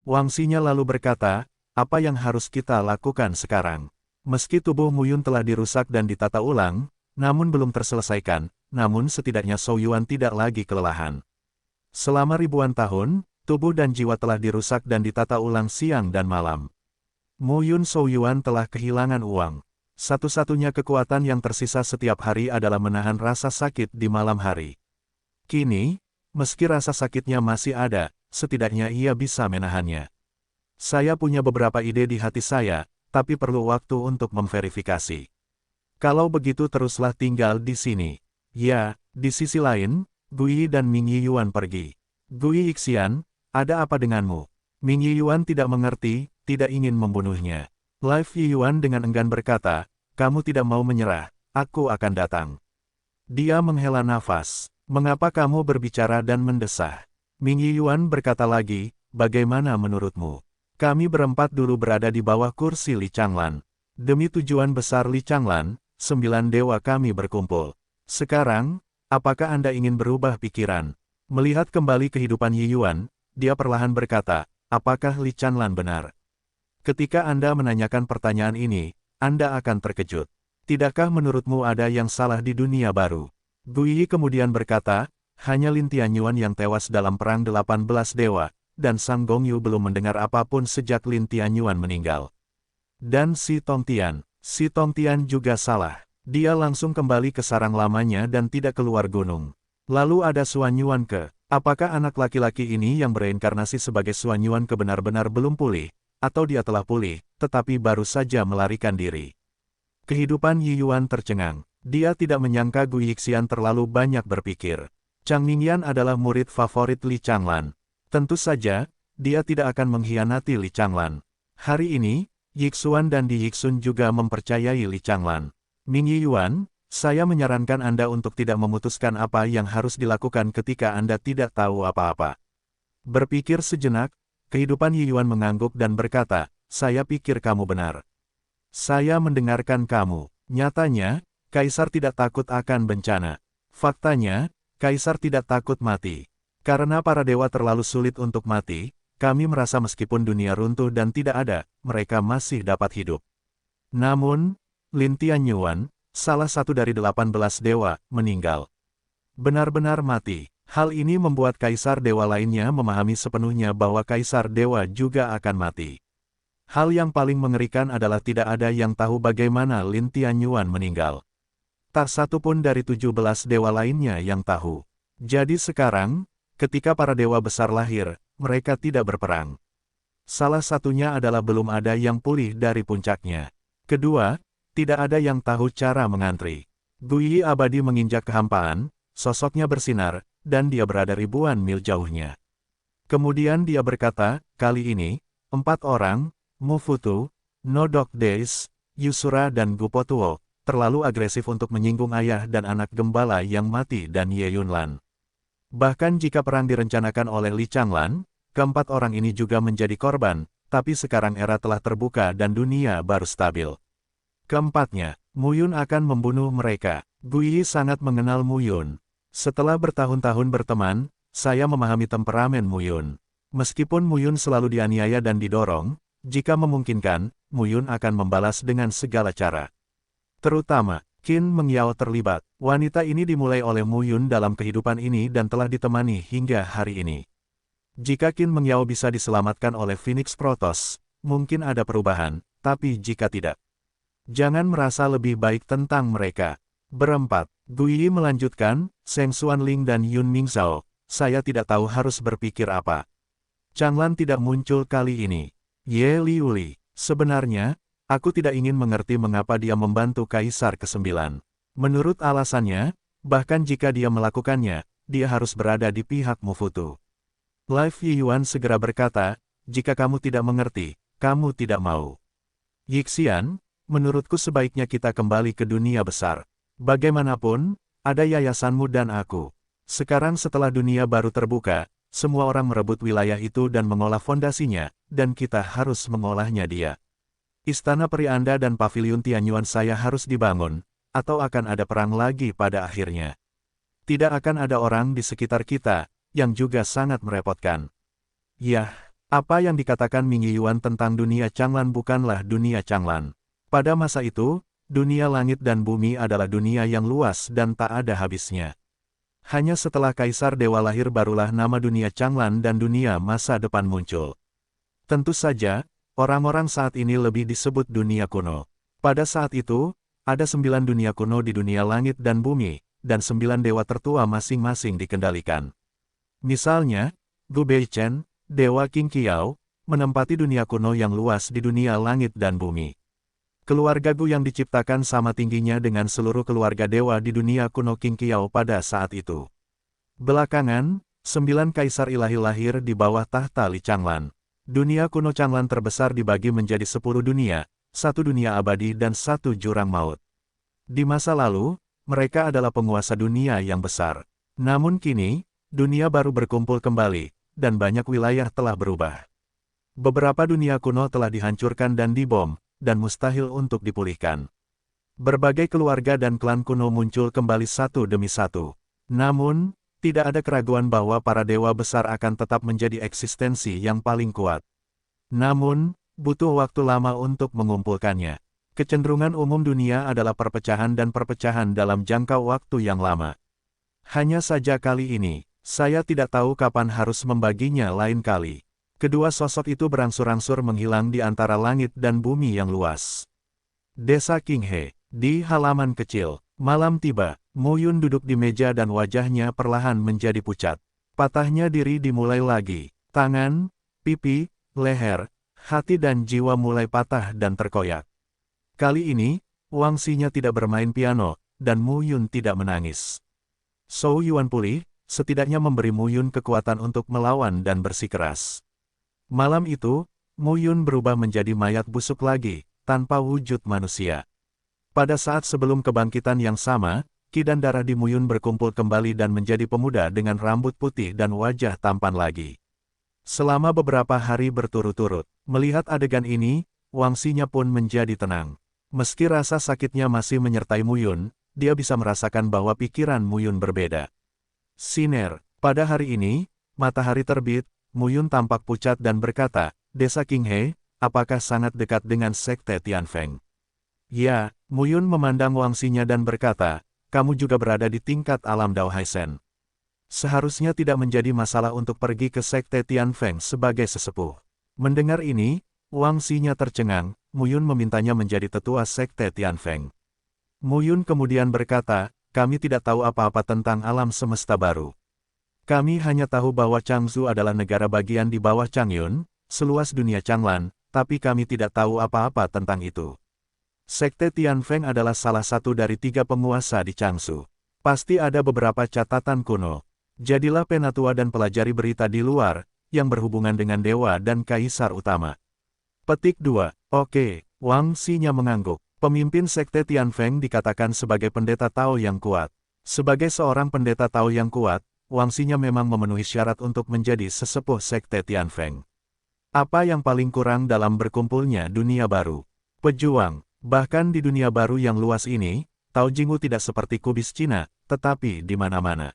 Wang Xinya lalu berkata, apa yang harus kita lakukan sekarang? Meski tubuh Mu Yun telah dirusak dan ditata ulang, namun belum terselesaikan, namun setidaknya Zhou Yuan tidak lagi kelelahan. Selama ribuan tahun, tubuh dan jiwa telah dirusak dan ditata ulang siang dan malam. Mu Yun Zhou Yuan telah kehilangan uang. Satu-satunya kekuatan yang tersisa setiap hari adalah menahan rasa sakit di malam hari. Kini, meski rasa sakitnya masih ada, setidaknya ia bisa menahannya. Saya punya beberapa ide di hati saya, tapi perlu waktu untuk memverifikasi. Kalau begitu teruslah tinggal di sini. Ya, di sisi lain, Gui dan Ming Yiyuan pergi. Gui Yixian, ada apa denganmu? Ming Yiyuan tidak mengerti, tidak ingin membunuhnya. Live Yiyuan dengan enggan berkata, kamu tidak mau menyerah, aku akan datang. Dia menghela nafas. Mengapa kamu berbicara dan mendesah? Ming Yiyuan berkata lagi, bagaimana menurutmu? Kami berempat dulu berada di bawah kursi Li Changlan. Demi tujuan besar Li Changlan, 9 dewa kami berkumpul. Sekarang, apakah Anda ingin berubah pikiran? Melihat kembali kehidupan Yiyuan, dia perlahan berkata, apakah Li Changlan benar? Ketika Anda menanyakan pertanyaan ini, Anda akan terkejut. Tidakkah menurutmu ada yang salah di dunia baru? Gui kemudian berkata, hanya Lin Tianyuan yang tewas dalam perang 18 dewa, dan Sang Gongyu belum mendengar apapun sejak Lin Tianyuan meninggal. Dan si Tongtian juga salah. Dia langsung kembali ke sarang lamanya dan tidak keluar gunung. Lalu ada Suan Yuan Ke. Apakah anak laki-laki ini yang bereinkarnasi sebagai Suan Yuan Ke benar-benar belum pulih? Atau dia telah pulih, tetapi baru saja melarikan diri? Kehidupan Yiyuan tercengang. Dia tidak menyangka Gui Yixian terlalu banyak berpikir. Chang Mingyan adalah murid favorit Li Changlan. Tentu saja, dia tidak akan mengkhianati Li Changlan. Hari ini, Yixuan dan Di Yixun juga mempercayai Li Changlan. Ming Yiyuan, saya menyarankan Anda untuk tidak memutuskan apa yang harus dilakukan ketika Anda tidak tahu apa-apa. Berpikir sejenak, kehidupan Yiyuan mengangguk dan berkata, saya pikir kamu benar. Saya mendengarkan kamu. Nyatanya, Kaisar tidak takut akan bencana. Faktanya, Kaisar tidak takut mati. Karena para dewa terlalu sulit untuk mati, kami merasa meskipun dunia runtuh dan tidak ada, mereka masih dapat hidup. Namun, Lin Tianyuan, salah satu dari 18 dewa, meninggal. Benar-benar mati. Hal ini membuat Kaisar Dewa lainnya memahami sepenuhnya bahwa Kaisar Dewa juga akan mati. Hal yang paling mengerikan adalah tidak ada yang tahu bagaimana Lin Tianyuan meninggal. Tak satu pun dari 17 dewa lainnya yang tahu. Jadi sekarang, ketika para dewa besar lahir, mereka tidak berperang. Salah satunya adalah belum ada yang pulih dari puncaknya. Kedua, tidak ada yang tahu cara mengantri. Gui abadi menginjak kehampaan, sosoknya bersinar, dan dia berada ribuan mil jauhnya. Kemudian dia berkata, kali ini, 4 orang, Mufutu, Nodok Days, Yusura dan Gupotuo, terlalu agresif untuk menyinggung ayah dan anak gembala yang mati dan Ye Yunlan. Bahkan jika perang direncanakan oleh Li Changlan, keempat orang ini juga menjadi korban, tapi sekarang era telah terbuka dan dunia baru stabil. Keempatnya, Mu Yun akan membunuh mereka. Gui sangat mengenal Mu Yun. Setelah bertahun-tahun berteman, saya memahami temperamen Mu Yun. Meskipun Mu Yun selalu dianiaya dan didorong, jika memungkinkan, Mu Yun akan membalas dengan segala cara. Terutama, Qin Mengyao terlibat. Wanita ini dimulai oleh Mu Yun dalam kehidupan ini dan telah ditemani hingga hari ini. Jika Qin Mengyao bisa diselamatkan oleh Phoenix Protoss, mungkin ada perubahan, tapi jika tidak, jangan merasa lebih baik tentang mereka. Berempat, Gui melanjutkan, Seng Xuanling dan Yun Mingzhao, saya tidak tahu harus berpikir apa. Changlan tidak muncul kali ini. Ye Liuli, sebenarnya, aku tidak ingin mengerti mengapa dia membantu Kaisar ke-9. Menurut alasannya, bahkan jika dia melakukannya, dia harus berada di pihak Mufutu. Live Yiyuan segera berkata, jika kamu tidak mengerti, kamu tidak mau. Yixian, menurutku sebaiknya kita kembali ke dunia besar. Bagaimanapun, ada yayasanmu dan aku. Sekarang setelah dunia baru terbuka, semua orang merebut wilayah itu dan mengolah fondasinya, dan kita harus mengolahnya dia. Istana peri Anda dan paviliun Tianyuan saya harus dibangun, atau akan ada perang lagi pada akhirnya. Tidak akan ada orang di sekitar kita, yang juga sangat merepotkan. Yah, Apa yang dikatakan Ming Yuan tentang dunia Changlan bukanlah dunia Changlan. Pada masa itu, dunia langit dan bumi adalah dunia yang luas dan tak ada habisnya. Hanya setelah Kaisar Dewa lahir barulah nama dunia Changlan dan dunia masa depan muncul. Tentu saja, orang-orang saat ini lebih disebut dunia kuno. Pada saat itu, ada 9 dunia kuno di dunia langit dan bumi, dan 9 dewa tertua masing-masing dikendalikan. Misalnya, Gu Beichen, Dewa Qing Qiao, menempati dunia kuno yang luas di dunia langit dan bumi. Keluarga Gu yang diciptakan sama tingginya dengan seluruh keluarga dewa di dunia kuno Qing Qiao pada saat itu. Belakangan, 9 kaisar ilahi lahir di bawah tahta Li Changlan. Dunia kuno Changlan terbesar dibagi menjadi 10 dunia, 1 dunia abadi dan 1 jurang maut. Di masa lalu, mereka adalah penguasa dunia yang besar. Namun kini, dunia baru berkumpul kembali, dan banyak wilayah telah berubah. Beberapa dunia kuno telah dihancurkan dan dibom, dan mustahil untuk dipulihkan. Berbagai keluarga dan klan kuno muncul kembali satu demi satu. Namun, tidak ada keraguan bahwa para dewa besar akan tetap menjadi eksistensi yang paling kuat. Namun, butuh waktu lama untuk mengumpulkannya. Kecenderungan umum dunia adalah perpecahan dan perpecahan dalam jangka waktu yang lama. Hanya saja kali ini, saya tidak tahu kapan harus membaginya lain kali. Kedua sosok itu berangsur-angsur menghilang di antara langit dan bumi yang luas. Desa Qinghe, di halaman kecil. Malam tiba, Mu Yun duduk di meja dan wajahnya perlahan menjadi pucat. Patahnya diri dimulai lagi. Tangan, pipi, leher, hati dan jiwa mulai patah dan terkoyak. Kali ini, Wang Xinya tidak bermain piano, dan Mu Yun tidak menangis. Zhou Yuan pulih, setidaknya memberi Mu Yun kekuatan untuk melawan dan bersikeras. Malam itu, Mu Yun berubah menjadi mayat busuk lagi, tanpa wujud manusia. Pada saat sebelum kebangkitan yang sama, Qi dan darah di Mu Yun berkumpul kembali dan menjadi pemuda dengan rambut putih dan wajah tampan lagi. Selama beberapa hari berturut-turut, melihat adegan ini, Wang Xinya pun menjadi tenang. Meski rasa sakitnya masih menyertai Mu Yun, dia bisa merasakan bahwa pikiran Mu Yun berbeda. Sinar, pada hari ini, matahari terbit, Mu Yun tampak pucat dan berkata, Desa Qinghe, apakah sangat dekat dengan Sekte Tianfeng? Ya, Mu Yun memandang Wang Xinya dan berkata, kamu juga berada di tingkat alam Dao Haisen. Seharusnya tidak menjadi masalah untuk pergi ke Sekte Tianfeng sebagai sesepuh. Mendengar ini, Wang Xinya tercengang, Mu Yun memintanya menjadi tetua Sekte Tianfeng. Mu Yun kemudian berkata, kami tidak tahu apa-apa tentang alam semesta baru. Kami hanya tahu bahwa Changzhou adalah negara bagian di bawah Changyun, seluas dunia Changlan, tapi kami tidak tahu apa-apa tentang itu. Sekte Tianfeng adalah salah satu dari 3 penguasa di Changzhou. Pasti ada beberapa catatan kuno. Jadilah penatua dan pelajari berita di luar, yang berhubungan dengan dewa dan kaisar utama. Petik 2. Oke, Wang Xinya mengangguk. Pemimpin Sekte Tianfeng dikatakan sebagai pendeta Tao yang kuat. Sebagai seorang pendeta Tao yang kuat, Wang Xinya memang memenuhi syarat untuk menjadi sesepuh Sekte Tianfeng. Apa yang paling kurang dalam berkumpulnya dunia baru? Pejuang. Bahkan di dunia baru yang luas ini, Tao Jingwu tidak seperti kubis Cina, tetapi di mana-mana.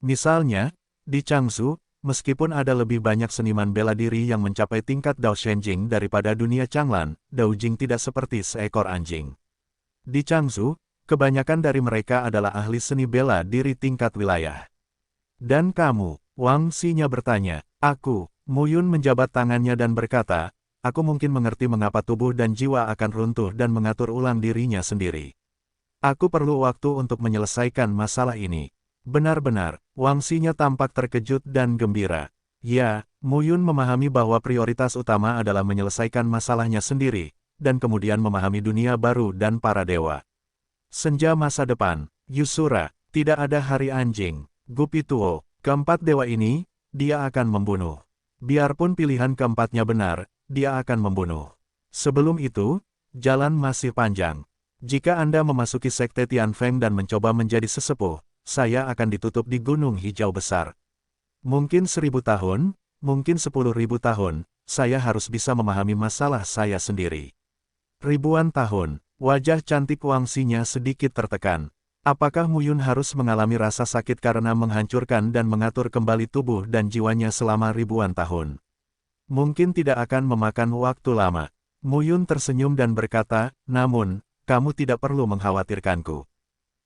Misalnya, di Changzhou, meskipun ada lebih banyak seniman bela diri yang mencapai tingkat Dao Shenjing daripada dunia Changlan, Dao Jing tidak seperti seekor anjing. Di Changzhou, kebanyakan dari mereka adalah ahli seni bela diri tingkat wilayah. Dan kamu, Wang Xinya bertanya, aku, Mu Yun menjabat tangannya dan berkata, aku mungkin mengerti mengapa tubuh dan jiwa akan runtuh dan mengatur ulang dirinya sendiri. Aku perlu waktu untuk menyelesaikan masalah ini. Benar-benar, Wang Xinya tampak terkejut dan gembira. Ya, Mu Yun memahami bahwa prioritas utama adalah menyelesaikan masalahnya sendiri, dan kemudian memahami dunia baru dan para dewa. Senja masa depan, Yusura, tidak ada hari anjing, Gupituo, keempat dewa ini, dia akan membunuh. Biarpun pilihan keempatnya benar, dia akan membunuh. Sebelum itu, jalan masih panjang. Jika Anda memasuki Sekte Tianfeng dan mencoba menjadi sesepuh, saya akan ditutup di Gunung Hijau Besar. Mungkin 1000 tahun, mungkin 10.000 tahun, saya harus bisa memahami masalah saya sendiri. Ribuan tahun, wajah cantik Wang Xinya sedikit tertekan. Apakah Mu Yun harus mengalami rasa sakit karena menghancurkan dan mengatur kembali tubuh dan jiwanya selama ribuan tahun? Mungkin tidak akan memakan waktu lama. Mu Yun tersenyum dan berkata, namun, kamu tidak perlu mengkhawatirkanku.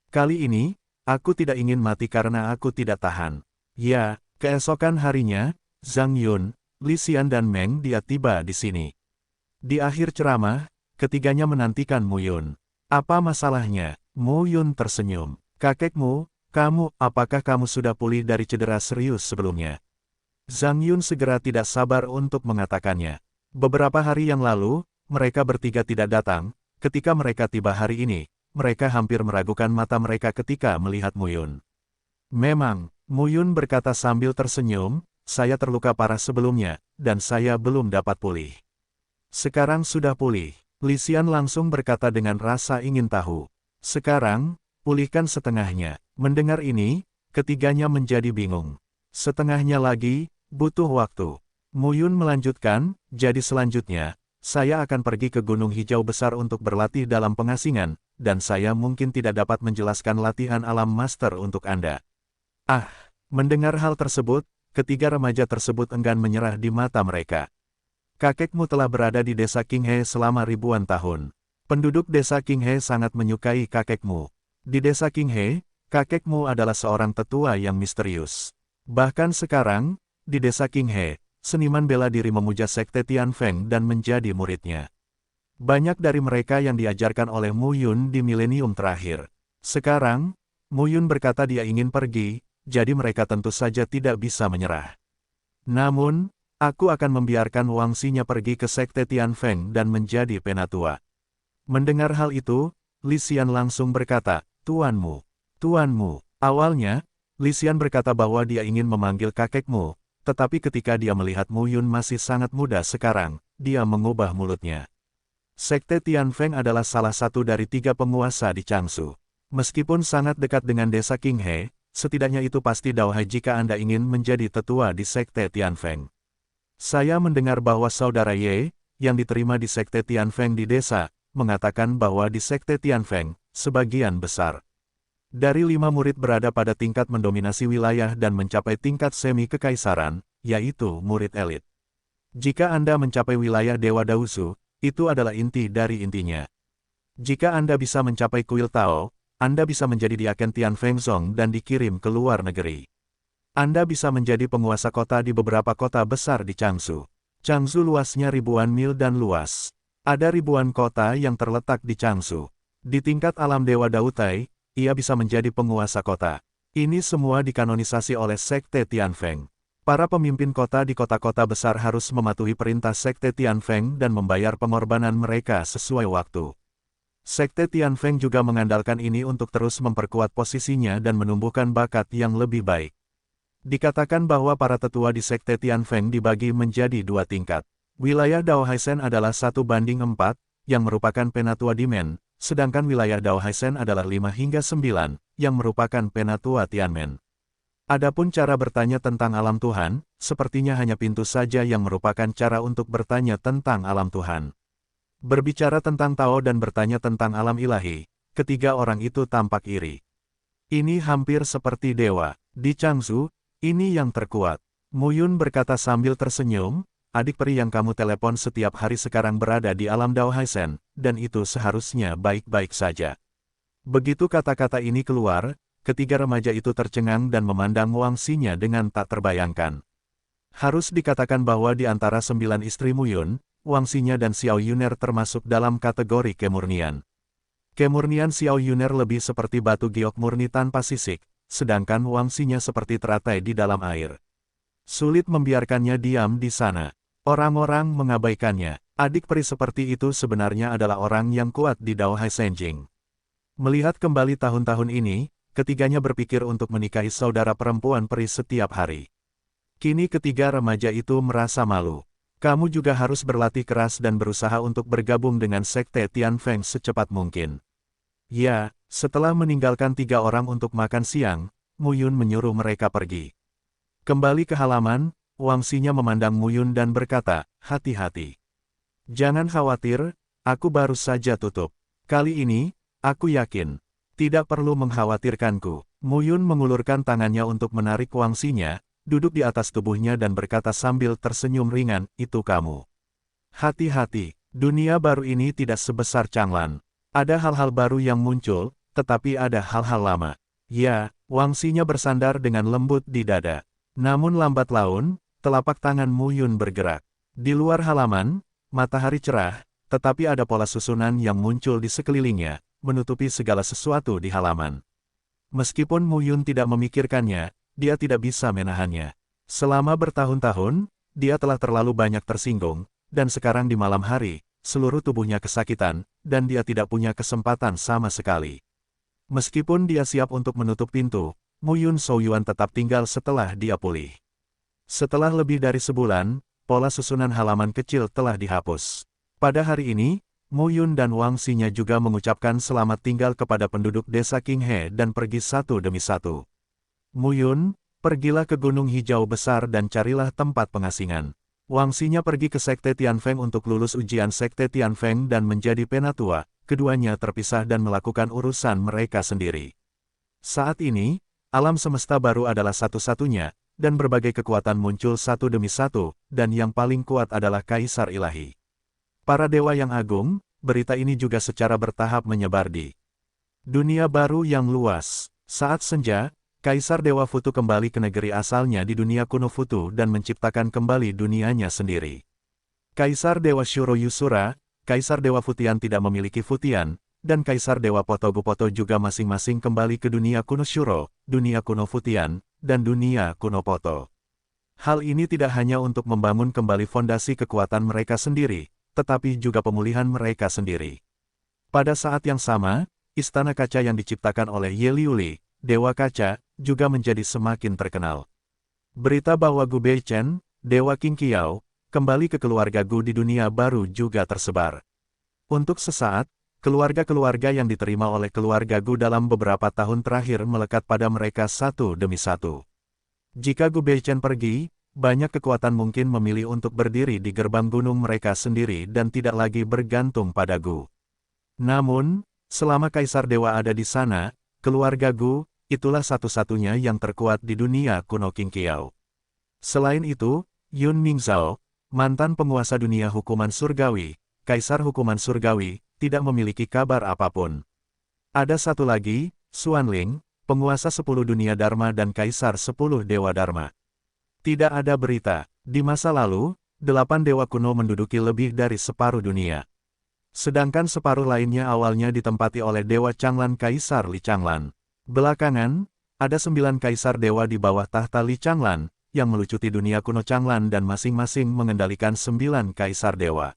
Kali ini, aku tidak ingin mati karena aku tidak tahan. Ya, keesokan harinya, Zhang Yun, Li Xian dan Meng Dia tiba di sini. Di akhir ceramah, ketiganya menantikan Mu Yun. Apa masalahnya? Mu Yun tersenyum. Kakekmu, apakah kamu sudah pulih dari cedera serius sebelumnya? Zhang Yun segera tidak sabar untuk mengatakannya. Beberapa hari yang lalu, mereka bertiga tidak datang. Ketika mereka tiba hari ini, mereka hampir meragukan mata mereka ketika melihat Mu Yun. Memang, Mu Yun berkata sambil tersenyum, saya terluka parah sebelumnya, dan saya belum dapat pulih. Sekarang sudah pulih. Li Xian langsung berkata dengan rasa ingin tahu. Sekarang, pulihkan setengahnya. Mendengar ini, ketiganya menjadi bingung. Setengahnya lagi, butuh waktu. Mu Yun melanjutkan, jadi selanjutnya, saya akan pergi ke Gunung Hijau Besar untuk berlatih dalam pengasingan, dan saya mungkin tidak dapat menjelaskan latihan alam master untuk Anda. Ah, mendengar hal tersebut, ketiga remaja tersebut enggan menyerah di mata mereka. Kakekmu telah berada di desa Qinghe selama ribuan tahun. Penduduk desa Qinghe sangat menyukai kakekmu. Di desa Qinghe, kakekmu adalah seorang tetua yang misterius. Bahkan sekarang, di desa Qinghe, seniman bela diri memuja sekte Tianfeng dan menjadi muridnya. Banyak dari mereka yang diajarkan oleh Mu Yun di milenium terakhir. Sekarang, Mu Yun berkata dia ingin pergi, jadi mereka tentu saja tidak bisa menyerah. Namun, aku akan membiarkan Wangxinya pergi ke sekte Tianfeng dan menjadi penatua. Mendengar hal itu, Li Xian langsung berkata, Tuanmu. Awalnya, Li Xian berkata bahwa dia ingin memanggil kakekmu, tetapi ketika dia melihat Mu Yun masih sangat muda sekarang, dia mengubah mulutnya. Sekte Tianfeng adalah salah satu dari 3 penguasa di Changsu. Meskipun sangat dekat dengan desa Qinghe, setidaknya itu pasti dauhai jika Anda ingin menjadi tetua di sekte Tianfeng. Saya mendengar bahwa saudara Ye, yang diterima di sekte Tianfeng di desa, mengatakan bahwa di sekte Tianfeng, sebagian besar dari 5 murid berada pada tingkat mendominasi wilayah dan mencapai tingkat semi-kekaisaran, yaitu murid elit. Jika Anda mencapai wilayah Dewa Dausu, itu adalah inti dari intinya. Jika Anda bisa mencapai kuil Tao, Anda bisa menjadi diaken Tianfeng Zong dan dikirim ke luar negeri. Anda bisa menjadi penguasa kota di beberapa kota besar di Changsu. Changsu luasnya ribuan mil dan luas. Ada ribuan kota yang terletak di Changsu. Di tingkat alam Dewa Dautai, ia bisa menjadi penguasa kota. Ini semua dikanonisasi oleh sekte Tianfeng. Para pemimpin kota di kota-kota besar harus mematuhi perintah sekte Tianfeng dan membayar pengorbanan mereka sesuai waktu. Sekte Tianfeng juga mengandalkan ini untuk terus memperkuat posisinya dan menumbuhkan bakat yang lebih baik. Dikatakan bahwa para tetua di sekte Tianfeng dibagi menjadi 2 tingkat. Wilayah Dao Haisen adalah 1:4, yang merupakan penatua Dimen, sedangkan wilayah Dao Haisen adalah 5 hingga 9, yang merupakan penatua Tianmen. Adapun cara bertanya tentang alam Tuhan, sepertinya hanya pintu saja yang merupakan cara untuk bertanya tentang alam Tuhan. Berbicara tentang Tao dan bertanya tentang alam ilahi, ketiga orang itu tampak iri. Ini hampir seperti dewa. Di Changsu, ini yang terkuat. Mu Yun berkata sambil tersenyum, adik peri yang kamu telepon setiap hari sekarang berada di alam Dao Haisen, dan itu seharusnya baik-baik saja. Begitu kata-kata ini keluar, ketiga remaja itu tercengang dan memandang Wangxinya dengan tak terbayangkan. Harus dikatakan bahwa di antara 9 istri Mu Yun, Wangxinya dan Xiao Yuner termasuk dalam kategori kemurnian. Kemurnian Xiao Yuner lebih seperti batu giok murni tanpa sisik, sedangkan Wangxinya seperti teratai di dalam air. Sulit membiarkannya diam di sana. Orang-orang mengabaikannya. Adik peri seperti itu sebenarnya adalah orang yang kuat di Dao Haisenjing. Melihat kembali tahun-tahun ini, ketiganya berpikir untuk menikahi saudara perempuan peri setiap hari. Kini ketiga remaja itu merasa malu. Kamu juga harus berlatih keras dan berusaha untuk bergabung dengan sekte Tianfeng secepat mungkin. Ya, setelah meninggalkan 3 orang untuk makan siang, Mu Yun menyuruh mereka pergi. Kembali ke halaman, Wangxinya memandang Mu Yun dan berkata, hati-hati. Jangan khawatir, aku baru saja tutup. Kali ini, aku yakin. Tidak perlu mengkhawatirkanku. Mu Yun mengulurkan tangannya untuk menarik Wangxinya, duduk di atas tubuhnya dan berkata sambil tersenyum ringan, "Itu kamu." Hati-hati, dunia baru ini tidak sebesar Changlan. Ada hal-hal baru yang muncul, tetapi ada hal-hal lama. Ya, Wangxinya bersandar dengan lembut di dada. Namun lambat laun, telapak tangan Mu Yun bergerak. Di luar halaman, matahari cerah, tetapi ada pola susunan yang muncul di sekelilingnya, menutupi segala sesuatu di halaman. Meskipun Mu Yun tidak memikirkannya, dia tidak bisa menahannya. Selama bertahun-tahun, dia telah terlalu banyak tersinggung, dan sekarang di malam hari, seluruh tubuhnya kesakitan, dan dia tidak punya kesempatan sama sekali. Meskipun dia siap untuk menutup pintu, Mu Yun Souyuan tetap tinggal setelah dia pulih. Setelah lebih dari sebulan, pola susunan halaman kecil telah dihapus. Pada hari ini, Mu Yun dan Wangxinya juga mengucapkan selamat tinggal kepada penduduk desa Qinghe dan pergi satu demi satu. Mu Yun, pergilah ke Gunung Hijau Besar dan carilah tempat pengasingan. Wangxinya pergi ke Sekte Tianfeng untuk lulus ujian Sekte Tianfeng dan menjadi penatua. Keduanya terpisah dan melakukan urusan mereka sendiri. Saat ini, alam semesta baru adalah satu-satunya, dan berbagai kekuatan muncul satu demi satu, dan yang paling kuat adalah Kaisar Ilahi. Para dewa yang agung, berita ini juga secara bertahap menyebar di dunia baru yang luas. Saat senja, Kaisar Dewa Futu kembali ke negeri asalnya di dunia kuno Futu dan menciptakan kembali dunianya sendiri. Kaisar Dewa Shuro Yusura, Kaisar Dewa Futian tidak memiliki Futian, dan Kaisar Dewa Potogupoto juga masing-masing kembali ke dunia kuno Shuro, dunia kuno Futian, dan dunia kuno Poto. Hal ini tidak hanya untuk membangun kembali fondasi kekuatan mereka sendiri, tetapi juga pemulihan mereka sendiri. Pada saat yang sama, Istana Kaca yang diciptakan oleh Ye Liuli, Dewa Kaca, juga menjadi semakin terkenal. Berita bahwa Gu Beichen, Dewa Qing Qiao, kembali ke keluarga Gu di dunia baru juga tersebar. Untuk sesaat, keluarga-keluarga yang diterima oleh keluarga Gu dalam beberapa tahun terakhir melekat pada mereka satu demi satu. Jika Gu Beichen pergi, banyak kekuatan mungkin memilih untuk berdiri di gerbang gunung mereka sendiri dan tidak lagi bergantung pada Gu. Namun, selama Kaisar Dewa ada di sana, keluarga Gu, itulah satu-satunya yang terkuat di dunia kuno Qing Qiao. Selain itu, Yun Mingzhao, mantan penguasa dunia hukuman surgawi, Kaisar hukuman surgawi, tidak memiliki kabar apapun. Ada satu lagi, Xuanling, penguasa 10 dunia Dharma dan Kaisar 10 Dewa Dharma. Tidak ada berita. Di masa lalu, 8 dewa kuno menduduki lebih dari separuh dunia. Sedangkan separuh lainnya awalnya ditempati oleh Dewa Changlan Kaisar Li Changlan. Belakangan, ada 9 Kaisar Dewa di bawah tahta Li Changlan, yang melucuti dunia kuno Changlan dan masing-masing mengendalikan 9 Kaisar Dewa.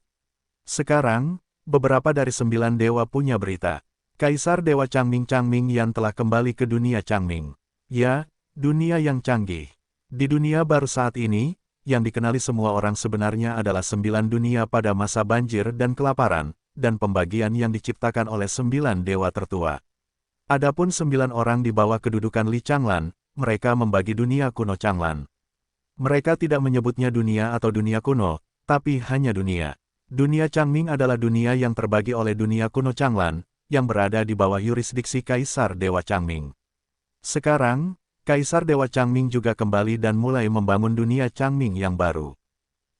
Sekarang, beberapa dari 9 dewa punya berita. Kaisar Dewa Changming yang telah kembali ke dunia Changming. Ya, dunia yang canggih. Di dunia baru saat ini, yang dikenali semua orang sebenarnya adalah 9 dunia pada masa banjir dan kelaparan, dan pembagian yang diciptakan oleh 9 dewa tertua. Adapun 9 orang di bawah kedudukan Li Changlan, mereka membagi dunia kuno Changlan. Mereka tidak menyebutnya dunia atau dunia kuno, tapi hanya dunia. Dunia Changming adalah dunia yang terbagi oleh dunia kuno Changlan, yang berada di bawah yurisdiksi Kaisar Dewa Changming. Sekarang, Kaisar Dewa Changming juga kembali dan mulai membangun dunia Changming yang baru.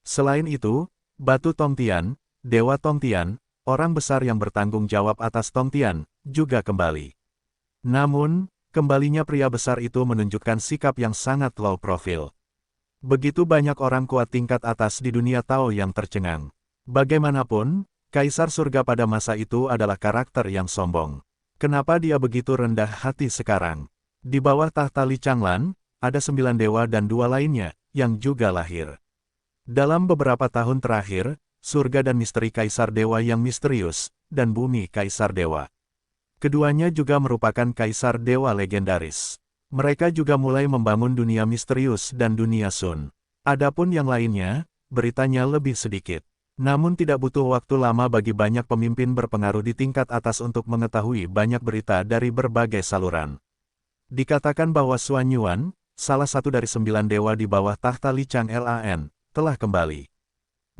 Selain itu, Batu Tongtian, Dewa Tongtian, orang besar yang bertanggung jawab atas Tongtian, juga kembali. Namun, kembalinya pria besar itu menunjukkan sikap yang sangat low profile. Begitu banyak orang kuat tingkat atas di dunia Tao yang tercengang. Bagaimanapun, Kaisar Surga pada masa itu adalah karakter yang sombong. Kenapa dia begitu rendah hati sekarang? Di bawah tahta Li Changlan, ada 9 dewa dan 2 lainnya, yang juga lahir. Dalam beberapa tahun terakhir, surga dan misteri Kaisar Dewa yang misterius, dan bumi Kaisar Dewa. Keduanya juga merupakan Kaisar Dewa legendaris. Mereka juga mulai membangun dunia misterius dan dunia Sun. Adapun yang lainnya, beritanya lebih sedikit. Namun tidak butuh waktu lama bagi banyak pemimpin berpengaruh di tingkat atas untuk mengetahui banyak berita dari berbagai saluran. Dikatakan bahwa Xuan Yuan, salah satu dari 9 dewa di bawah tahta Li Changlan, telah kembali.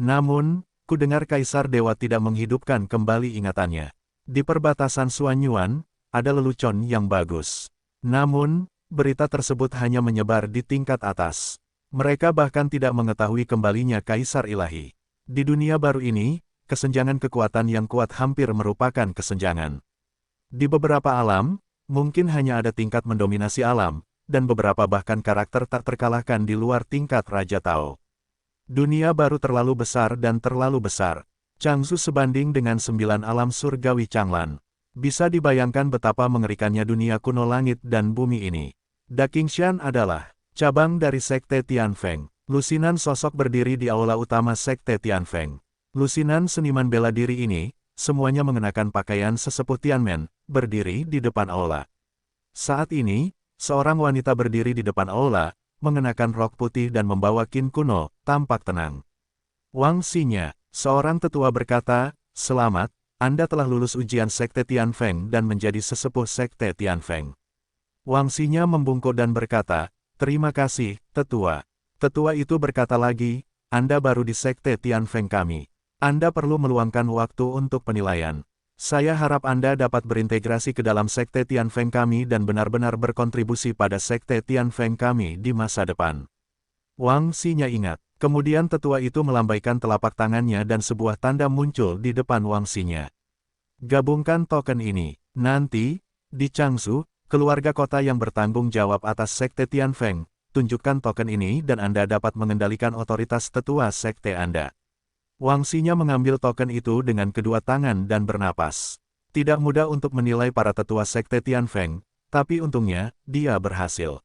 Namun, ku dengar Kaisar Dewa tidak menghidupkan kembali ingatannya. Di perbatasan Xuan Yuan, ada lelucon yang bagus. Namun, berita tersebut hanya menyebar di tingkat atas. Mereka bahkan tidak mengetahui kembalinya Kaisar Ilahi. Di dunia baru ini, kesenjangan kekuatan yang kuat hampir merupakan kesenjangan. Di beberapa alam, mungkin hanya ada tingkat mendominasi alam, dan beberapa bahkan karakter tak terkalahkan di luar tingkat Raja Tao. Dunia baru terlalu besar dan terlalu besar. Changzu sebanding dengan 9 alam surgawi Changlan. Bisa dibayangkan betapa mengerikannya dunia kuno langit dan bumi ini. Da Qingshan adalah cabang dari Sekte Tianfeng. Lusinan sosok berdiri di aula utama Sekte Tianfeng. Lusinan seniman bela diri ini, semuanya mengenakan pakaian sesepuh Tianmen, berdiri di depan aula. Saat ini, seorang wanita berdiri di depan aula, mengenakan rok putih dan membawa kin kuno, tampak tenang. Wang Xinya, seorang tetua berkata, "Selamat, Anda telah lulus ujian Sekte Tianfeng dan menjadi sesepuh Sekte Tianfeng." Wang Xinya membungkuk dan berkata, "Terima kasih, tetua." Tetua itu berkata lagi, "Anda baru di Sekte Tianfeng kami. Anda perlu meluangkan waktu untuk penilaian. Saya harap Anda dapat berintegrasi ke dalam Sekte Tianfeng kami dan benar-benar berkontribusi pada Sekte Tianfeng kami di masa depan." Wang Xinya ingat. Kemudian tetua itu melambaikan telapak tangannya dan sebuah tanda muncul di depan Wang Xinya. "Gabungkan token ini. Nanti, di Changzu, keluarga kota yang bertanggung jawab atas Sekte Tianfeng, tunjukkan token ini dan Anda dapat mengendalikan otoritas tetua Sekte Anda." Wang Xinya mengambil token itu dengan kedua tangan dan bernapas. Tidak mudah untuk menilai para tetua Sekte Tianfeng, tapi untungnya, dia berhasil.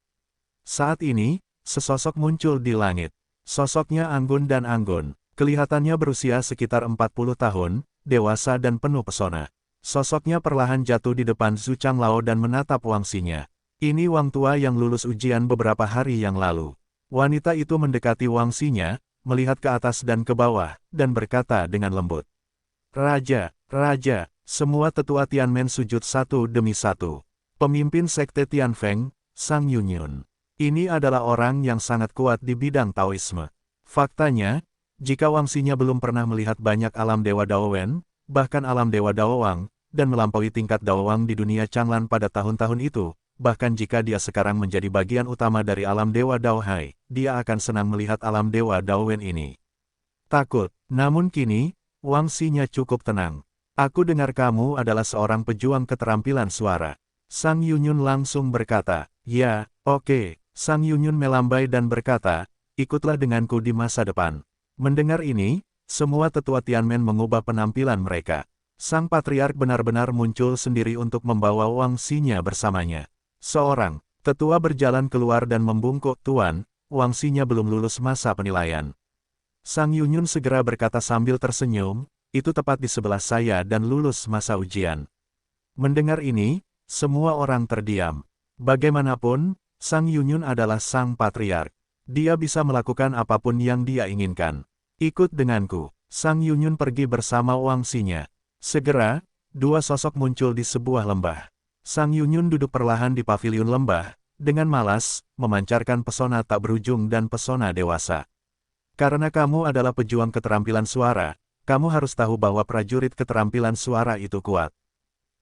Saat ini, sesosok muncul di langit. Sosoknya anggun dan anggun. Kelihatannya berusia sekitar 40 tahun, dewasa dan penuh pesona. Sosoknya perlahan jatuh di depan Zhu Changlao dan menatap Wang Xinya. Ini Wang tua yang lulus ujian beberapa hari yang lalu. Wanita itu mendekati Wang Xinya, melihat ke atas dan ke bawah, dan berkata dengan lembut, "Raja, Raja." Semua tetua Tianmen sujud satu demi satu. Pemimpin Sekte Tianfeng, Sang Yunyun. Ini adalah orang yang sangat kuat di bidang Taoisme. Faktanya, jika Wang Xinya belum pernah melihat banyak alam Dewa Daowen, bahkan alam Dewa Daowang, dan melampaui tingkat Daowang di dunia Changlan pada tahun-tahun itu, bahkan jika dia sekarang menjadi bagian utama dari alam Dewa Daohai, dia akan senang melihat alam Dewa Daowen ini. Takut, namun kini, Wang Xinya cukup tenang. "Aku dengar kamu adalah seorang pejuang keterampilan suara." Sang Yunyun langsung berkata, "Ya, oke." Sang Yunyun melambai dan berkata, "Ikutlah denganku di masa depan." Mendengar ini, semua tetua Tianmen mengubah penampilan mereka. Sang Patriark benar-benar muncul sendiri untuk membawa Wang Xinya bersamanya. Seorang tetua berjalan keluar dan membungkuk, "Tuan, Wang Xinya belum lulus masa penilaian." Sang Yunyun segera berkata sambil tersenyum, "Itu tepat di sebelah saya dan lulus masa ujian." Mendengar ini, semua orang terdiam. Bagaimanapun, Sang Yunyun adalah Sang Patriark. Dia bisa melakukan apapun yang dia inginkan. "Ikut denganku." Sang Yunyun pergi bersama Wang Xinya. Segera, dua sosok muncul di sebuah lembah. Sang Yunyun duduk perlahan di paviliun lembah, dengan malas, memancarkan pesona tak berujung dan pesona dewasa. "Karena kamu adalah pejuang keterampilan suara, kamu harus tahu bahwa prajurit keterampilan suara itu kuat."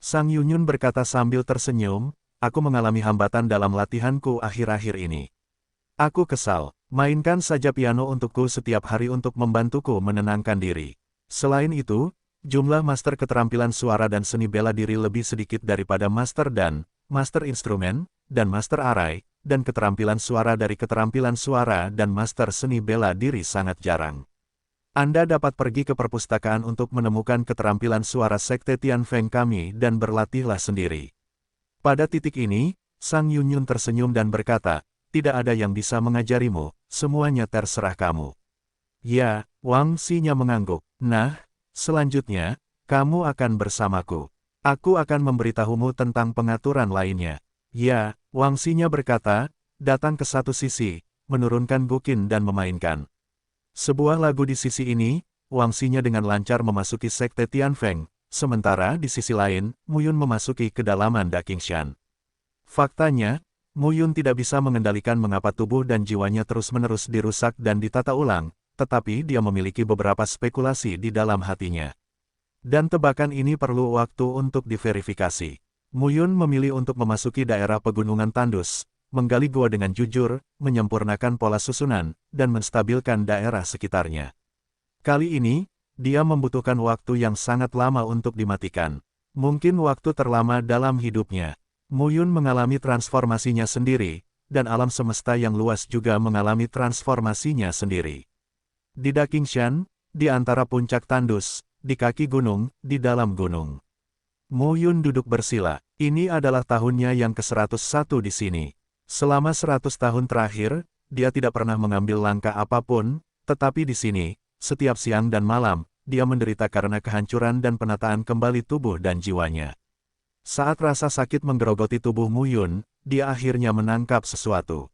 Sang Yunyun berkata sambil tersenyum, "Aku mengalami hambatan dalam latihanku akhir-akhir ini. Aku kesal, mainkan saja piano untukku setiap hari untuk membantuku menenangkan diri. Selain itu, jumlah master keterampilan suara dan seni bela diri lebih sedikit daripada master dan master instrumen, dan master arai, dan keterampilan suara dari keterampilan suara dan master seni bela diri sangat jarang. Anda dapat pergi ke perpustakaan untuk menemukan keterampilan suara Sekte Tianfeng kami dan berlatihlah sendiri." Pada titik ini, Sang Yunyun tersenyum dan berkata, "Tidak ada yang bisa mengajarimu, semuanya terserah kamu." "Ya," Wang Xinya mengangguk. "Nah, selanjutnya, kamu akan bersamaku. Aku akan memberitahumu tentang pengaturan lainnya." "Ya," Wang Xinya berkata, datang ke satu sisi, menurunkan guqin dan memainkan sebuah lagu di sisi ini. Wang Xinya dengan lancar memasuki Sekte Tianfeng, sementara di sisi lain, Muyun memasuki kedalaman Da Qingshan. Faktanya, Muyun tidak bisa mengendalikan mengapa tubuh dan jiwanya terus-menerus dirusak dan ditata ulang, tetapi dia memiliki beberapa spekulasi di dalam hatinya. Dan tebakan ini perlu waktu untuk diverifikasi. Muyun memilih untuk memasuki daerah pegunungan tandus, menggali gua dengan jujur, menyempurnakan pola susunan, dan menstabilkan daerah sekitarnya. Kali ini, dia membutuhkan waktu yang sangat lama untuk dimatikan. Mungkin waktu terlama dalam hidupnya. Mu Yun mengalami transformasinya sendiri, dan alam semesta yang luas juga mengalami transformasinya sendiri. Di Daqingshan, di antara puncak tandus, di kaki gunung, di dalam gunung. Mu Yun duduk bersila. Ini adalah tahunnya yang ke-101 di sini. Selama 100 tahun terakhir, dia tidak pernah mengambil langkah apapun, tetapi di sini, setiap siang dan malam, dia menderita karena kehancuran dan penataan kembali tubuh dan jiwanya. Saat rasa sakit menggerogoti tubuh Mu Yun, dia akhirnya menangkap sesuatu.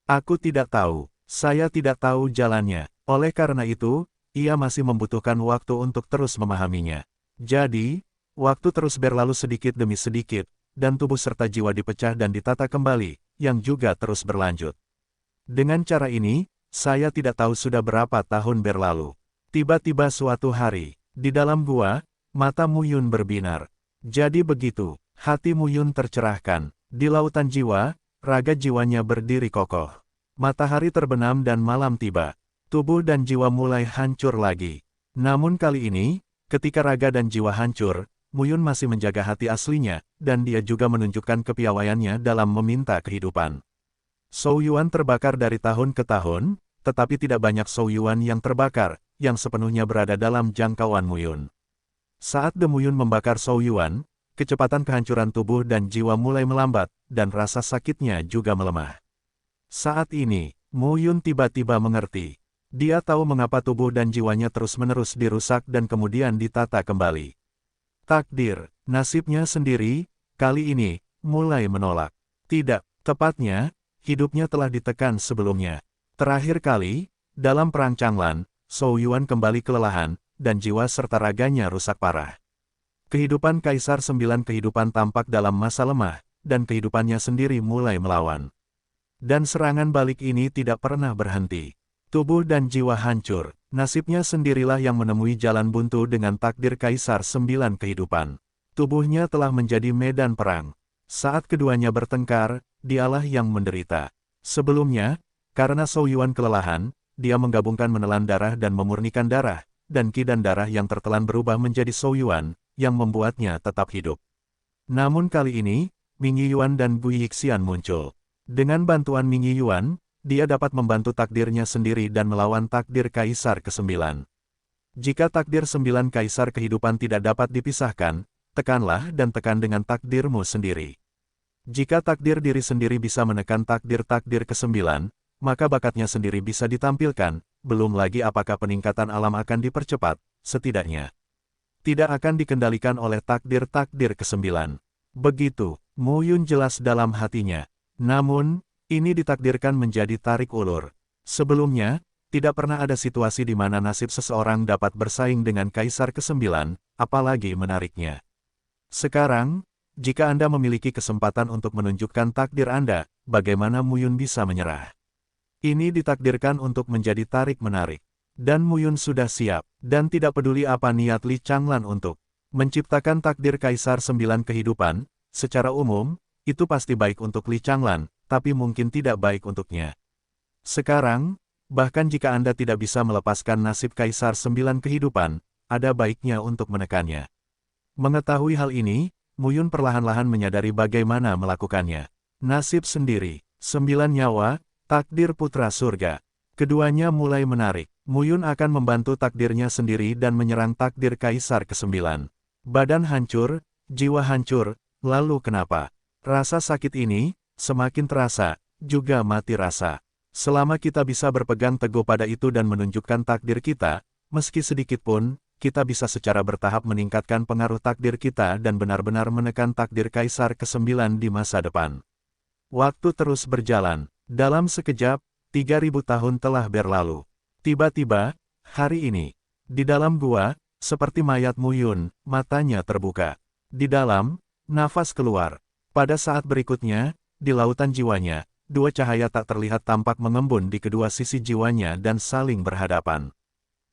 Aku tidak tahu, saya tidak tahu jalannya. Oleh karena itu, ia masih membutuhkan waktu untuk terus memahaminya. Jadi, waktu terus berlalu sedikit demi sedikit, dan tubuh serta jiwa dipecah dan ditata kembali, yang juga terus berlanjut. Dengan cara ini, saya tidak tahu sudah berapa tahun berlalu. Tiba-tiba suatu hari, di dalam gua, mata Mu Yun berbinar. Jadi begitu, hati Mu Yun tercerahkan. Di lautan jiwa, raga jiwanya berdiri kokoh. Matahari terbenam dan malam tiba. Tubuh dan jiwa mulai hancur lagi. Namun kali ini, ketika raga dan jiwa hancur, Mu Yun masih menjaga hati aslinya, dan dia juga menunjukkan kepiawaiannya dalam meminta kehidupan. Shou Yuan terbakar dari tahun ke tahun, tetapi tidak banyak Shou Yuan yang terbakar, yang sepenuhnya berada dalam jangkauan Mu Yun. Saat Mu Yun membakar Shou Yuan, kecepatan kehancuran tubuh dan jiwa mulai melambat, dan rasa sakitnya juga melemah. Saat ini, Mu Yun tiba-tiba mengerti. Dia tahu mengapa tubuh dan jiwanya terus-menerus dirusak dan kemudian ditata kembali. Takdir, nasibnya sendiri, kali ini, mulai menolak. Tidak, tepatnya, hidupnya telah ditekan sebelumnya. Terakhir kali, dalam Perang Changlan, Shou Yuan kembali kelelahan, dan jiwa serta raganya rusak parah. Kehidupan Kaisar 9 kehidupan tampak dalam masa lemah, dan kehidupannya sendiri mulai melawan. Dan serangan balik ini tidak pernah berhenti. Tubuh dan jiwa hancur, nasibnya sendirilah yang menemui jalan buntu dengan takdir Kaisar 9 kehidupan. Tubuhnya telah menjadi medan perang. Saat keduanya bertengkar, dialah yang menderita. Sebelumnya, karena Shou Yuan kelelahan, dia menggabungkan menelan darah dan memurnikan darah, dan qi dan darah yang tertelan berubah menjadi Shou Yuan, yang membuatnya tetap hidup. Namun kali ini, Ming Yiyuan dan Gui Yixian muncul. Dengan bantuan Ming Yiyuan, dia dapat membantu takdirnya sendiri dan melawan takdir Kaisar ke-9. Jika takdir 9 Kaisar kehidupan tidak dapat dipisahkan, tekanlah dan tekan dengan takdirmu sendiri. Jika takdir diri sendiri bisa menekan takdir-takdir ke-9, maka bakatnya sendiri bisa ditampilkan, belum lagi apakah peningkatan alam akan dipercepat, setidaknya tidak akan dikendalikan oleh takdir-takdir ke-9. Begitu, Mu Yun jelas dalam hatinya. Namun, ini ditakdirkan menjadi tarik ulur. Sebelumnya, tidak pernah ada situasi di mana nasib seseorang dapat bersaing dengan Kaisar ke-9, apalagi menariknya. Sekarang, jika Anda memiliki kesempatan untuk menunjukkan takdir Anda, bagaimana Mu Yun bisa menyerah? Ini ditakdirkan untuk menjadi tarik-menarik. Dan Mu Yun sudah siap, dan tidak peduli apa niat Li Changlan untuk menciptakan takdir Kaisar 9 kehidupan. Secara umum, itu pasti baik untuk Li Changlan, tapi mungkin tidak baik untuknya. Sekarang, bahkan jika Anda tidak bisa melepaskan nasib Kaisar 9 kehidupan, ada baiknya untuk menekannya. Mengetahui hal ini, Mu Yun perlahan-lahan menyadari bagaimana melakukannya. Nasib sendiri, 9 nyawa, takdir putra surga. Keduanya mulai menarik. Mu Yun akan membantu takdirnya sendiri dan menyerang takdir Kaisar ke-9. Badan hancur, jiwa hancur, lalu kenapa? Rasa sakit ini, semakin terasa, juga mati rasa. Selama kita bisa berpegang teguh pada itu dan menunjukkan takdir kita, meski sedikit pun, kita bisa secara bertahap meningkatkan pengaruh takdir kita dan benar-benar menekan takdir Kaisar ke-9 di masa depan. Waktu terus berjalan. Dalam sekejap, 3000 tahun telah berlalu. Tiba-tiba, hari ini, di dalam gua, seperti mayat Mu Yun, matanya terbuka. Di dalam, nafas keluar. Pada saat berikutnya, di lautan jiwanya, dua cahaya tak terlihat tampak mengembun di kedua sisi jiwanya dan saling berhadapan.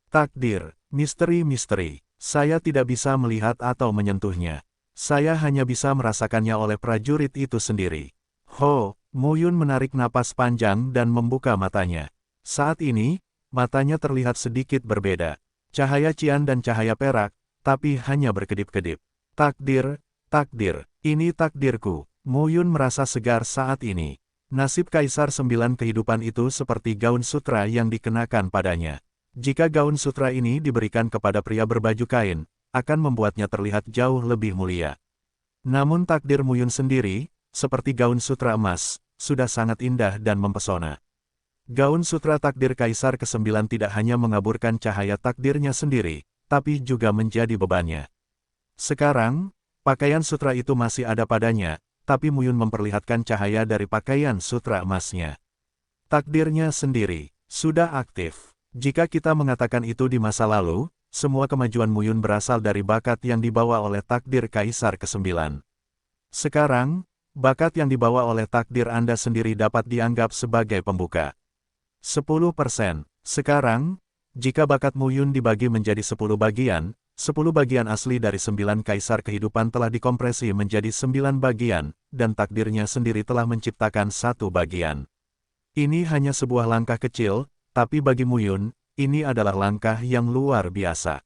Takdir, misteri-misteri, saya tidak bisa melihat atau menyentuhnya. Saya hanya bisa merasakannya oleh prajurit itu sendiri. Ho, Muyun menarik napas panjang dan membuka matanya. Saat ini, matanya terlihat sedikit berbeda. Cahaya cian dan cahaya perak, tapi hanya berkedip-kedip. Takdir, takdir, ini takdirku. Muyun merasa segar saat ini. Nasib Kaisar 9 kehidupan itu seperti gaun sutra yang dikenakan padanya. Jika gaun sutra ini diberikan kepada pria berbaju kain, akan membuatnya terlihat jauh lebih mulia. Namun takdir Muyun sendiri, seperti gaun sutra emas, sudah sangat indah dan mempesona. Gaun sutra takdir Kaisar ke-9 tidak hanya mengaburkan cahaya takdirnya sendiri, tapi juga menjadi bebannya. Sekarang, pakaian sutra itu masih ada padanya, tapi Muyun memperlihatkan cahaya dari pakaian sutra emasnya. Takdirnya sendiri, sudah aktif. Jika kita mengatakan itu di masa lalu, semua kemajuan Muyun berasal dari bakat yang dibawa oleh takdir Kaisar ke-9. Sekarang, bakat yang dibawa oleh takdir Anda sendiri dapat dianggap sebagai pembuka. 10%. Sekarang, jika bakat Muyun dibagi menjadi 10 bagian, 10 bagian asli dari 9 kaisar kehidupan telah dikompresi menjadi 9 bagian, dan takdirnya sendiri telah menciptakan 1 bagian. Ini hanya sebuah langkah kecil, tapi bagi Muyun, ini adalah langkah yang luar biasa.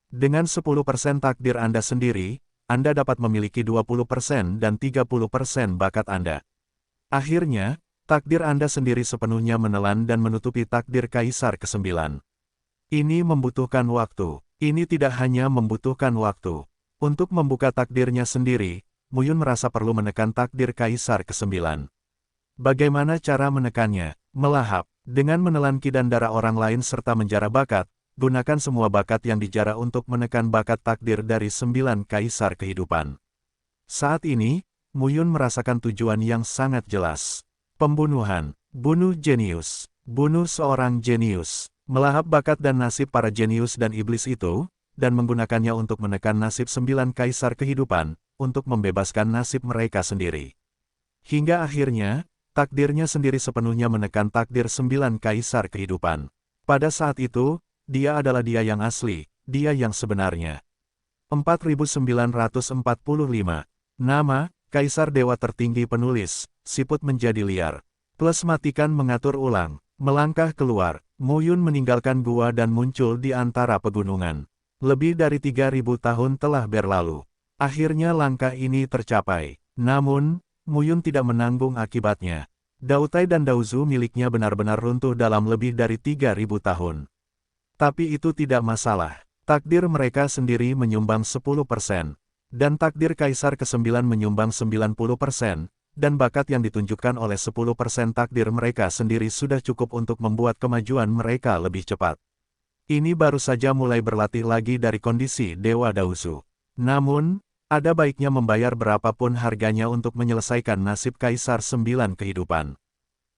Dengan 10% takdir Anda sendiri, Anda dapat memiliki 20% dan 30% bakat Anda. Akhirnya, takdir Anda sendiri sepenuhnya menelan dan menutupi takdir Kaisar ke-9. Ini membutuhkan waktu. Ini tidak hanya membutuhkan waktu. Untuk membuka takdirnya sendiri, Muyun merasa perlu menekan takdir Kaisar ke-9. Bagaimana cara menekannya? Melahap. Dengan menelan ki dan darah orang lain serta menjara bakat, gunakan semua bakat yang dijara untuk menekan bakat takdir dari 9 kaisar kehidupan. Saat ini, Muyun merasakan tujuan yang sangat jelas. Pembunuhan, bunuh jenius, bunuh seorang jenius, melahap bakat dan nasib para jenius dan iblis itu, dan menggunakannya untuk menekan nasib 9 kaisar kehidupan, untuk membebaskan nasib mereka sendiri. Hingga akhirnya, takdirnya sendiri sepenuhnya menekan takdir 9 kaisar kehidupan. Pada saat itu, dia adalah dia yang asli, dia yang sebenarnya. 4945. Nama, Kaisar Dewa Tertinggi Penulis, siput menjadi liar. Plus matikan mengatur ulang, melangkah keluar, Muyun meninggalkan gua dan muncul di antara pegunungan. Lebih dari 3000 tahun telah berlalu. Akhirnya langkah ini tercapai. Namun, Muyun tidak menanggung akibatnya. Dautai dan Daozu miliknya benar-benar runtuh dalam lebih dari 3000 tahun. Tapi itu tidak masalah. Takdir mereka sendiri menyumbang 10%. Dan takdir Kaisar ke-9 menyumbang 90%. Dan bakat yang ditunjukkan oleh 10% takdir mereka sendiri sudah cukup untuk membuat kemajuan mereka lebih cepat. Ini baru saja mulai berlatih lagi dari kondisi Dewa Daozu. Namun, ada baiknya membayar berapapun harganya untuk menyelesaikan nasib Kaisar 9 kehidupan.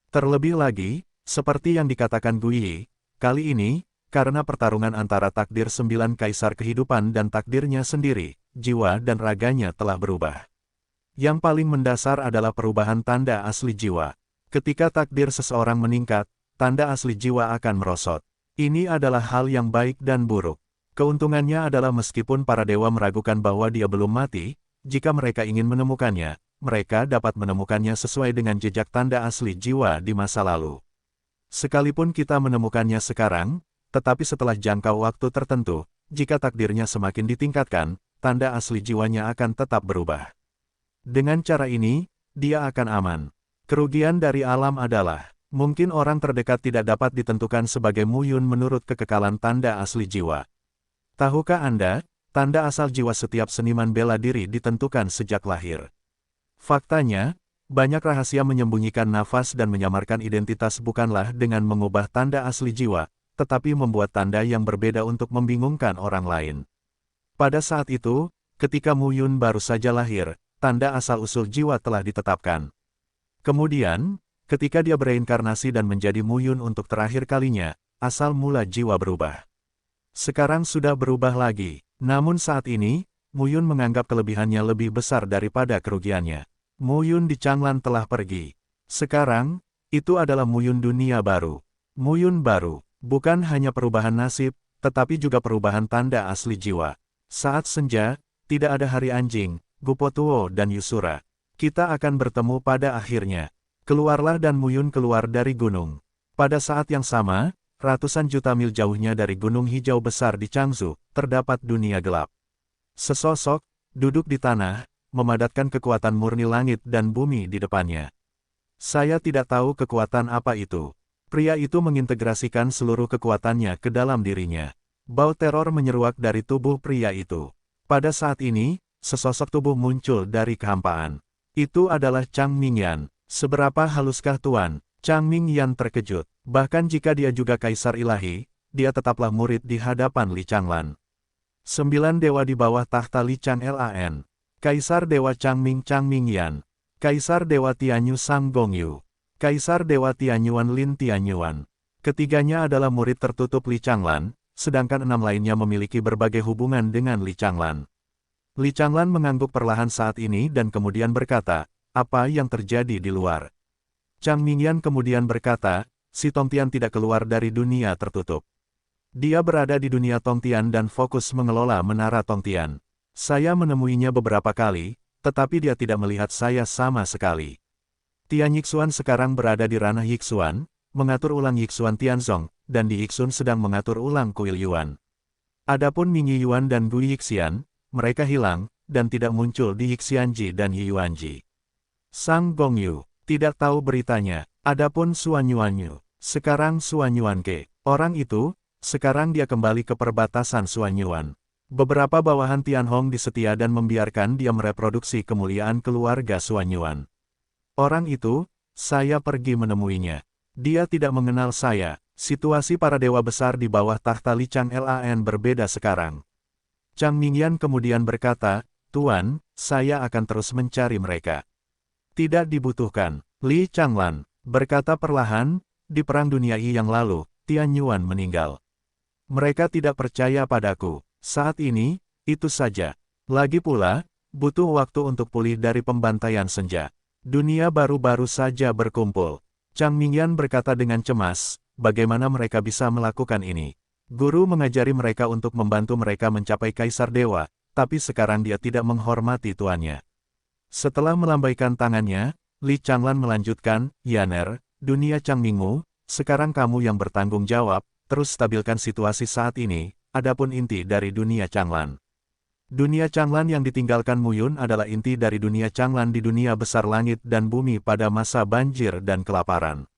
Terlebih lagi, seperti yang dikatakan Guyi, kali ini, karena pertarungan antara takdir 9 Kaisar kehidupan dan takdirnya sendiri, jiwa dan raganya telah berubah. Yang paling mendasar adalah perubahan tanda asli jiwa. Ketika takdir seseorang meningkat, tanda asli jiwa akan merosot. Ini adalah hal yang baik dan buruk. Keuntungannya adalah meskipun para dewa meragukan bahwa dia belum mati, jika mereka ingin menemukannya, mereka dapat menemukannya sesuai dengan jejak tanda asli jiwa di masa lalu. Sekalipun kita menemukannya sekarang, tetapi setelah jangka waktu tertentu, jika takdirnya semakin ditingkatkan, tanda asli jiwanya akan tetap berubah. Dengan cara ini, dia akan aman. Kerugian dari alam adalah, mungkin orang terdekat tidak dapat ditentukan sebagai Muyun menurut kekekalan tanda asli jiwa. Tahukah Anda, tanda asal jiwa setiap seniman bela diri ditentukan sejak lahir. Faktanya, banyak rahasia menyembunyikan nafas dan menyamarkan identitas bukanlah dengan mengubah tanda asli jiwa, tetapi membuat tanda yang berbeda untuk membingungkan orang lain. Pada saat itu, ketika Muyun baru saja lahir, tanda asal-usul jiwa telah ditetapkan. Kemudian, ketika dia bereinkarnasi dan menjadi Muyun untuk terakhir kalinya, asal mula jiwa berubah. Sekarang sudah berubah lagi, namun saat ini, Muyun menganggap kelebihannya lebih besar daripada kerugiannya. Muyun di Changlan telah pergi. Sekarang, itu adalah Muyun dunia baru. Muyun baru, bukan hanya perubahan nasib, tetapi juga perubahan tanda asli jiwa. Saat senja, tidak ada hari anjing, Gupotuo dan Yusura. Kita akan bertemu pada akhirnya. Keluarlah dan Muyun keluar dari gunung. Pada saat yang sama, ratusan juta mil jauhnya dari gunung hijau besar di Changzhou, terdapat dunia gelap. Sesosok, duduk di tanah, memadatkan kekuatan murni langit dan bumi di depannya. Saya tidak tahu kekuatan apa itu. Pria itu mengintegrasikan seluruh kekuatannya ke dalam dirinya. Bau teror menyeruak dari tubuh pria itu. Pada saat ini, sesosok tubuh muncul dari kehampaan. Itu adalah Chang Mingyan. Seberapa haluskah Tuan? Chang Mingyan terkejut. Bahkan jika dia juga kaisar ilahi, dia tetaplah murid di hadapan Li Changlan. 9 dewa di bawah tahta Li Changlan. Kaisar Dewa Changming Chang Mingyan. Kaisar Dewa Tianyu Sang Gongyu. Kaisar Dewa Tianyuan Lin Tianyuan. Ketiganya adalah murid tertutup Li Changlan, sedangkan 6 lainnya memiliki berbagai hubungan dengan Li Changlan. Li Changlan mengangguk perlahan saat ini dan kemudian berkata, apa yang terjadi di luar? Chang Mingyan kemudian berkata, si Tongtian tidak keluar dari dunia tertutup. Dia berada di dunia Tongtian dan fokus mengelola menara Tongtian. Saya menemuinya beberapa kali, tetapi dia tidak melihat saya sama sekali. Tian Yixuan sekarang berada di ranah Yixuan, mengatur ulang Yixuan Tianzong, dan di Yixun sedang mengatur ulang Kuil Yuan. Adapun Ming Yuan dan Gu Yixian, mereka hilang, dan tidak muncul di Yixianji dan Yuanji. Sang Gongyu tidak tahu beritanya. Adapun Suan Yuanyu, sekarang Suan Yuanke, orang itu, sekarang dia kembali ke perbatasan Suan Yuan. Beberapa bawahan Tianhong disetia dan membiarkan dia mereproduksi kemuliaan keluarga Suan Yuan. Orang itu, saya pergi menemuinya. Dia tidak mengenal saya. Situasi para dewa besar di bawah tahta Li Changlan berbeda sekarang. Chang Mingyan kemudian berkata, Tuan, saya akan terus mencari mereka. Tidak dibutuhkan. Li Changlan berkata perlahan, di Perang Dunia I yang lalu, Tian Yuan meninggal. Mereka tidak percaya padaku. Saat ini, itu saja. Lagi pula, butuh waktu untuk pulih dari pembantaian senja. Dunia baru-baru saja berkumpul. Chang Mingyan berkata dengan cemas, bagaimana mereka bisa melakukan ini? Guru mengajari mereka untuk membantu mereka mencapai Kaisar Dewa, tapi sekarang dia tidak menghormati tuannya. Setelah melambaikan tangannya, Li Changlan melanjutkan, Yaner, dunia Changmingmu, sekarang kamu yang bertanggung jawab, terus stabilkan situasi saat ini, adapun inti dari dunia Changlan. Dunia Changlan yang ditinggalkan Muyun adalah inti dari dunia Changlan di dunia besar langit dan bumi pada masa banjir dan kelaparan.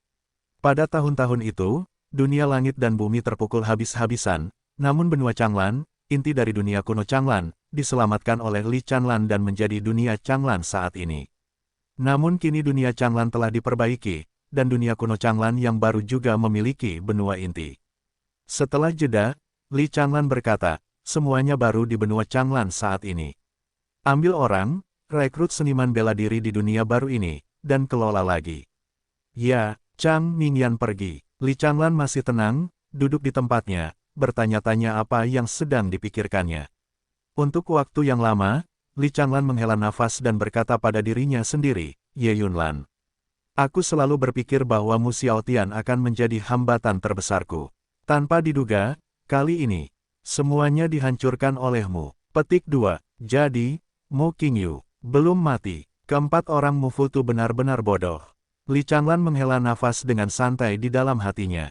Pada tahun-tahun itu, dunia langit dan bumi terpukul habis-habisan, namun benua Changlan, inti dari dunia kuno Changlan, diselamatkan oleh Li Changlan dan menjadi dunia Changlan saat ini. Namun kini dunia Changlan telah diperbaiki, dan dunia kuno Changlan yang baru juga memiliki benua inti. Setelah jeda, Li Changlan berkata, semuanya baru di benua Changlan saat ini. Ambil orang, rekrut seniman bela diri di dunia baru ini, dan kelola lagi. Ya, Chang Mingyan pergi. Li Changlan masih tenang, duduk di tempatnya, bertanya-tanya apa yang sedang dipikirkannya. Untuk waktu yang lama, Li Changlan menghela nafas dan berkata pada dirinya sendiri, Ye Yunlan. Aku selalu berpikir bahwa Mu Xiaotian akan menjadi hambatan terbesarku. Tanpa diduga, kali ini, semuanya dihancurkan olehmu. Petik 2. Jadi, Mu Qingyu belum mati. Keempat orang Mufutu benar-benar bodoh. Li Changlan menghela nafas dengan santai di dalam hatinya.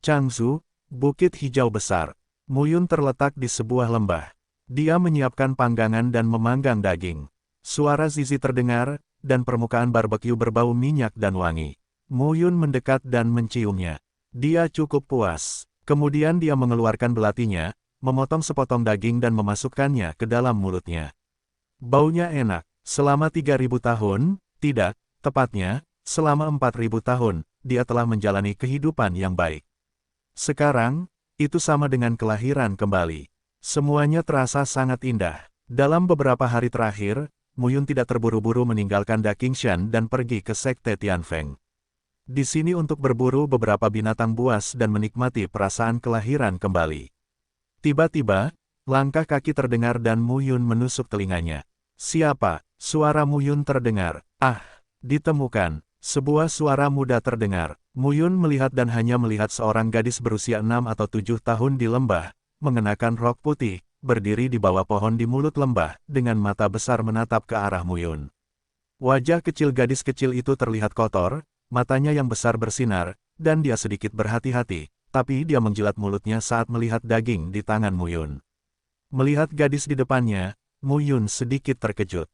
Changzhou, Bukit Hijau Besar. Muyun terletak di sebuah lembah. Dia menyiapkan panggangan dan memanggang daging. Suara Zizi terdengar, dan permukaan barbeque berbau minyak dan wangi. Muyun mendekat dan menciumnya. Dia cukup puas. Kemudian dia mengeluarkan belatinya, memotong sepotong daging dan memasukkannya ke dalam mulutnya. Baunya enak. Selama 3.000 tahun, tidak, tepatnya, selama 4.000 tahun, dia telah menjalani kehidupan yang baik. Sekarang, itu sama dengan kelahiran kembali. Semuanya terasa sangat indah. Dalam beberapa hari terakhir, Muyun tidak terburu-buru meninggalkan Daqingshan dan pergi ke Sekte Tianfeng. Di sini untuk berburu beberapa binatang buas dan menikmati perasaan kelahiran kembali. Tiba-tiba, langkah kaki terdengar dan Muyun menusuk telinganya. Siapa? Suara Muyun terdengar. Ah, ditemukan. Sebuah suara muda terdengar. Muyun melihat dan hanya melihat seorang gadis berusia 6 atau 7 tahun di lembah, mengenakan rok putih, berdiri di bawah pohon di mulut lembah, dengan mata besar menatap ke arah Muyun. Wajah kecil gadis kecil itu terlihat kotor, matanya yang besar bersinar, dan dia sedikit berhati-hati, tapi dia menjilat mulutnya saat melihat daging di tangan Mu Yun. Melihat gadis di depannya, Mu Yun sedikit terkejut.